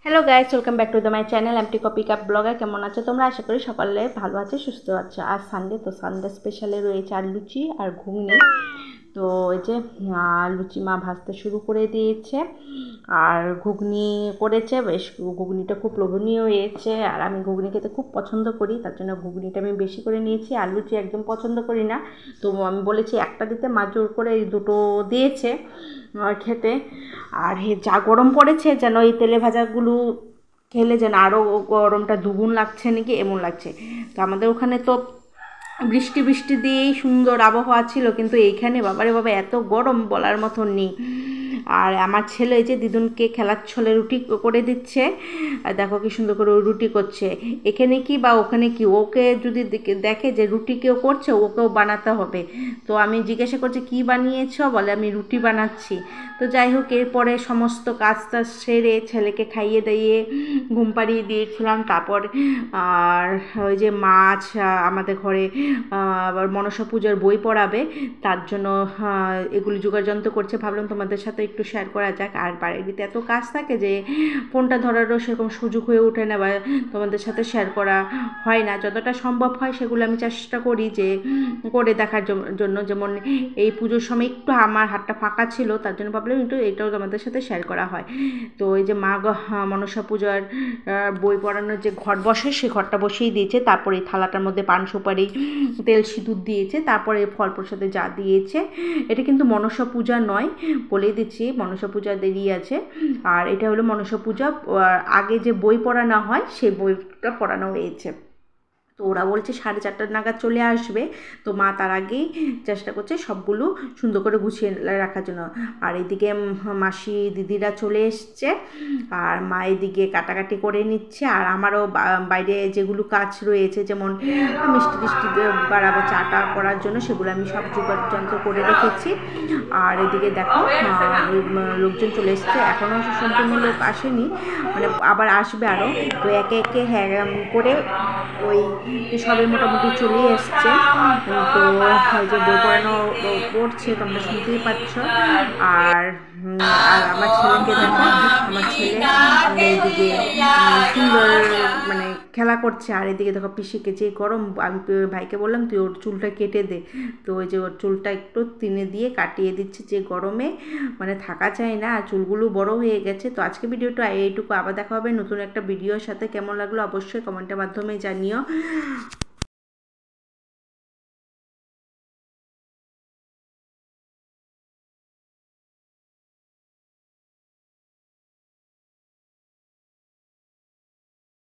Hello guys, welcome back to the my channel empty copy cup blogger. কেমন আছো তোমরা? আশা করি সকালে ভালো আছে, সুস্থ আছো। আজ সানডে, তো সানডে স্পেশালে রয়েছে আর লুচি আর ঘুগনি। তো এই যে লুচি মা ভাজতে শুরু করে দিয়েছে আর ঘুগনি করেছে। বেশ, ঘুগনিটা খুব লোভনীয় হয়েছে আর আমি ঘুগনি খেতে খুব পছন্দ করি, তার জন্য ঘুগনিটা আমি বেশি করে নিয়েছি। আর লুচি একদম পছন্দ করি না, তো আমি বলেছি একটা দিতে, মা জোর করে এই দুটো দিয়েছে খেতে। আর যা গরম পড়েছে, যেন এই তেলে ভাজাগুলো খেলে যেন আরও গরমটা দ্বিগুণ লাগছে নাকি এমন লাগছে। তো আমাদের ওখানে তো বৃষ্টি বৃষ্টি দিয়েই সুন্দর আবহাওয়া ছিল, কিন্তু এইখানে বাবারে বাবা এত গরম বলার মতন নেই। আর আমার ছেলে এই যে দিদুনকে খেলার ছলে রুটি করে দিচ্ছে, আর দেখো কি সুন্দর করে রুটি করছে। এখানে কি বা ওখানে কি, ওকে যদি দেখে যে রুটি কেউ করছে ওকেও বানাতে হবে। তো আমি জিজ্ঞাসা করছি কী বানিয়েছ, বলে আমি রুটি বানাচ্ছি। তো যাই হোক, এরপরে সমস্ত কাজটা সেরে ছেলেকে খাইয়ে দিয়ে ঘুম পাড়িয়ে দিয়েছিলাম। তারপর আর ওই যে মাছ আমাদের ঘরে আবার মনসা পূজার বই পড়াবে, তার জন্য এগুলি যোগাযন্ত্র করছে। ভাবলাম তোমাদের সাথে একটু শেয়ার করা যাক। আর বাড়িতে এত কাজ থাকে যে ফোনটা ধরারও সেরকম সুযোগ হয়ে ওঠে না বা তোমাদের সাথে শেয়ার করা হয় না। যতটা সম্ভব হয় সেগুলো আমি চেষ্টা করি যে করে দেখার জন্য। যেমন এই পুজোর সময় একটু আমার হাতটা ফাঁকা ছিল, তার জন্য ভাবলাম একটু এটাও তোমাদের সাথে শেয়ার করা হয়। তো এই যে মা মনসা পূজার বই পড়ানোর যে ঘর বসে, সে ঘরটা বসিয়ে দিয়েছে। তারপরে এই থালাটার মধ্যে পান সুপারি তেল সিঁদুর দিয়েছে, তারপরে ফল প্রসাদে যা দিয়েছে। এটা কিন্তু মনসা পূজা নয়, বলে দিচ্ছি, মনসা পূজা দেরি আছে। আর এটা হলো মনসা পূজা আগে যে বই পড়ানো হয় সেই বইটা পড়ানো হয়েছে। তো ওরা বলছে 4:30 নাগাদ চলে আসবে, তো মা তার আগেই চেষ্টা করছে সবগুলো সুন্দর করে গুছিয়ে রাখার জন্য। আর এদিকে মাসি দিদিরা চলে এসছে আর মা এদিকে কাটাকাটি করে নিচ্ছে। আর আমারও বাইরে যেগুলো কাজ রয়েছে, যেমন মিষ্টি টিষ্টি বাড়াবো চাটা করার জন্য, সেগুলো আমি সব যোগাযন্ত্র করে রেখেছি। আর এদিকে দেখো লোকজন চলে এসছে, এখনও সম্পূর্ণ লোক আসেনি, মানে আবার আসবে আরও। তো একে একে করে ওই সবে মোটামুটি চলে এসছে। তো ওই যে বই পড়ানো পড়ছে, তোমরা শুনতেই পাচ্ছ। আর আমার ছেলেকে দেখো, আমার ছেলে এইদিকে সুন্দর মানে খেলা করছে। আর এদিকে দেখো পিসিকে, যে গরম, আমি ভাইকে বললাম তুই ওর চুলটা কেটে দে। তো ওই যে ওর চুলটা একটু টিনে দিয়ে কাটিয়ে দিচ্ছে, যে গরমে মানে থাকা যায় না, আর চুলগুলো বড় হয়ে গেছে। তো আজকে ভিডিওটা এইটুকু, আবার দেখা হবে নতুন একটা ভিডিওর সাথে। কেমন লাগলো অবশ্যই কমেন্টের মাধ্যমে জানিও।